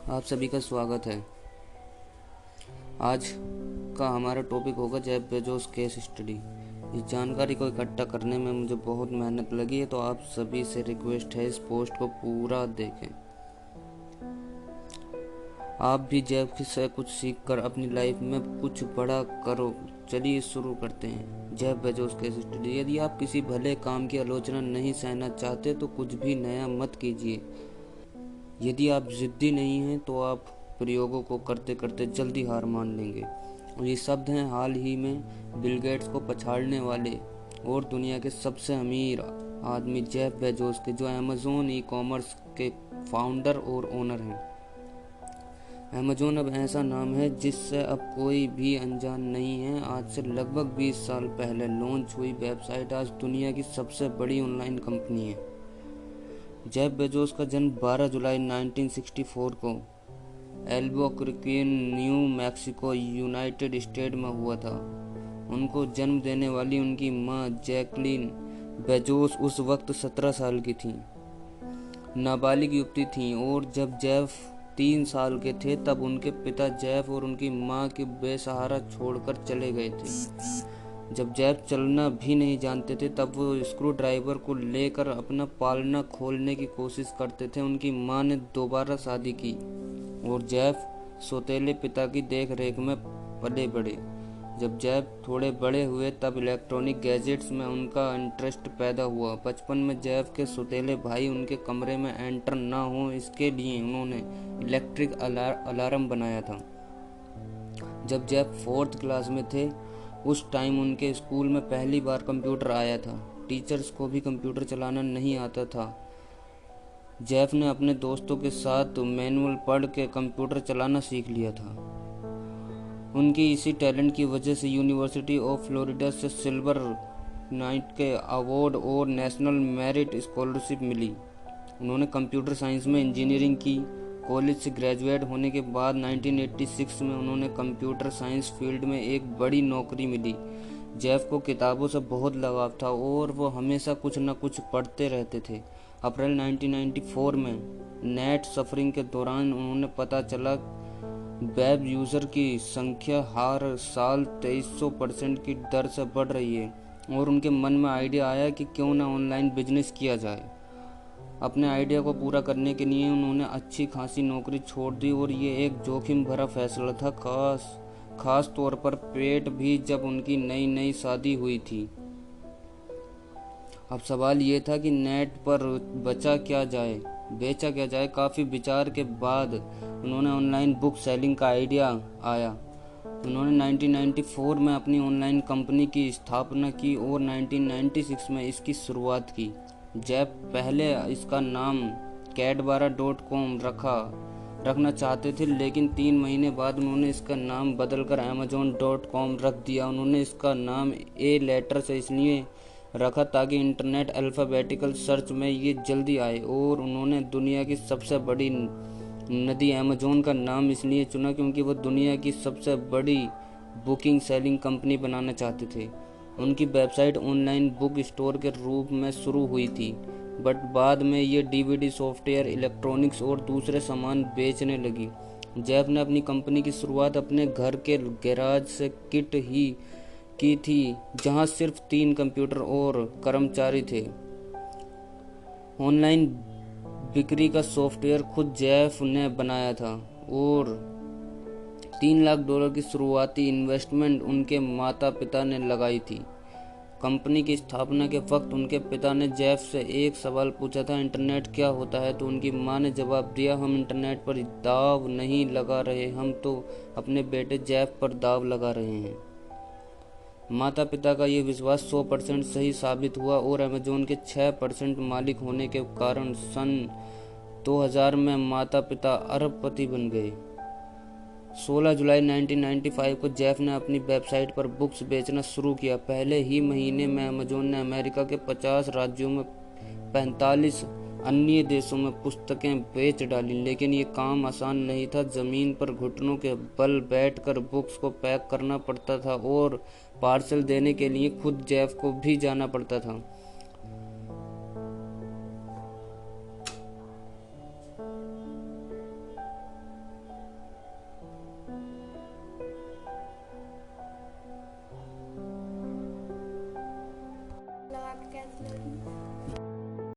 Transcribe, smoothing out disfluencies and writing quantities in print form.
आप सभी का स्वागत है। आज का हमारा टॉपिक होगा जेफ बेजोस केस स्टडी। इस जानकारी को इकट्ठा करने में मुझे बहुत मेहनत लगी है, तो आप सभी से रिक्वेस्ट है इस पोस्ट को पूरा देखें। आप भी जेफ से कुछ सीखकर अपनी लाइफ में कुछ बड़ा करो। चलिए शुरू करते हैं। Jeff Bezos case study. यदि आप किसी भले काम की आलोचना नहीं सहना चाहते तो कुछ भी नया मत कीजिए। यदि आप जिद्दी नहीं हैं तो आप प्रयोगों को करते करते जल्दी हार मान लेंगे। और ये शब्द हैं हाल ही में बिल गेट्स को पछाड़ने वाले और दुनिया के सबसे अमीर आदमी जेफ बेजोस के, जो अमेज़न ई कॉमर्स के फाउंडर और ओनर हैं। अमेज़न अब ऐसा नाम है जिससे अब कोई भी अनजान नहीं है। आज से लगभग 20 साल पहले लॉन्च हुई वेबसाइट आज दुनिया की सबसे बड़ी ऑनलाइन कंपनी है। जेफ बेजोस का जन्म 12 जुलाई 1964 को Albuquerque, new Mexico, United state में हुआ था। उनको जन्म देने वाली उनकी मां जैकलीन बेजोस उस वक्त 17 साल की थीं, नाबालिग युवती थीं, और जब जेफ 3 साल के थे तब उनके पिता जेफ और उनकी मां के बेसहारा छोड़कर चले गए थे। जब जेफ चलना भी नहीं जानते थे तब वो स्क्रू ड्राइवर को लेकर अपना पालना खोलने की कोशिश करते थे। उनकी मां ने दोबारा शादी की और जेफ सौतेले पिता की देख रेख में पले बढ़े। जब जेफ थोड़े बड़े हुए तब इलेक्ट्रॉनिक गैजेट्स में उनका इंटरेस्ट पैदा हुआ। बचपन में जेफ के सौतेले भाई उनके कमरे में एंटर ना हो इसके लिए उन्होंने इलेक्ट्रिक अलार्म बनाया था। जब जेफ 4th क्लास में थे उस टाइम उनके स्कूल में पहली बार कंप्यूटर आया था। टीचर्स को भी कंप्यूटर चलाना नहीं आता था। जेफ ने अपने दोस्तों के साथ मैनुअल पढ़ के कंप्यूटर चलाना सीख लिया था। उनकी इसी टैलेंट की वजह से यूनिवर्सिटी ऑफ फ्लोरिडा से सिल्वर नाइट के अवार्ड और नेशनल मेरिट स्कॉलरशिप मिली। उन्होंने कंप्यूटर साइंस में इंजीनियरिंग की। कॉलेज से ग्रेजुएट होने के बाद 1986 में उन्होंने कंप्यूटर साइंस फील्ड में एक बड़ी नौकरी मिली। जेफ को किताबों से बहुत लगाव था और वो हमेशा कुछ न कुछ पढ़ते रहते थे। अप्रैल 1994 में नेट सफरिंग के दौरान उन्होंने पता चला वेब यूज़र की संख्या हर साल 2300% की दर से बढ़ रही है, और उनके मन में आइडिया आया कि क्यों ना ऑनलाइन बिजनेस किया जाए। अपने आइडिया को पूरा करने के लिए उन्होंने अच्छी खासी नौकरी छोड़ दी, और ये एक जोखिम भरा फैसला था, खास तौर पर पेट भी जब उनकी नई शादी हुई थी। अब सवाल ये था कि नेट पर बेचा क्या जाए। काफ़ी विचार के बाद उन्होंने ऑनलाइन बुक सेलिंग का आइडिया आया। उन्होंने 1994 में अपनी ऑनलाइन कंपनी की स्थापना की और 1996 में इसकी शुरुआत की। जेफ पहले इसका नाम cadbara.com रखना चाहते थे, लेकिन 3 महीने बाद उन्होंने इसका नाम बदलकर amazon.com रख दिया। उन्होंने इसका नाम ए लेटर से इसलिए रखा ताकि इंटरनेट अल्फ़ाबेटिकल सर्च में ये जल्दी आए, और उन्होंने दुनिया की सबसे बड़ी नदी अमेज़न का नाम इसलिए चुना क्योंकि वो दुनिया की सबसे बड़ी बुकिंग सेलिंग कंपनी बनाना चाहते थे। उनकी वेबसाइट ऑनलाइन बुक स्टोर के रूप में शुरू हुई थी, बट बाद में ये डीवीडी सॉफ्टवेयर, इलेक्ट्रॉनिक्स और दूसरे सामान बेचने लगी। जेफ ने अपनी कंपनी की शुरुआत अपने घर के गैराज से की थी, जहां सिर्फ 3 कंप्यूटर और कर्मचारी थे। ऑनलाइन बिक्री का सॉफ्टवेयर खुद जेफ ने बनाया था, और $3 लाख की शुरुआती इन्वेस्टमेंट उनके माता पिता ने लगाई थी। कंपनी की स्थापना के वक्त उनके पिता ने जेफ से एक सवाल पूछा था, इंटरनेट क्या होता है? तो उनकी मां ने जवाब दिया, हम इंटरनेट पर दाव नहीं लगा रहे, हम तो अपने बेटे जेफ पर दाव लगा रहे हैं। माता पिता का ये विश्वास 100% सही साबित हुआ, और अमेज़न के 6% मालिक होने के कारण सन 2000 में माता पिता अरबपति बन गए। 16 जुलाई 1995 को जेफ ने अपनी वेबसाइट पर बुक्स बेचना शुरू किया। पहले ही महीने में अमेज़न ने अमेरिका के 50 राज्यों में 45 अन्य देशों में पुस्तकें बेच डाली, लेकिन ये काम आसान नहीं था। ज़मीन पर घुटनों के बल बैठकर बुक्स को पैक करना पड़ता था, और पार्सल देने के लिए खुद जेफ को भी जाना पड़ता था।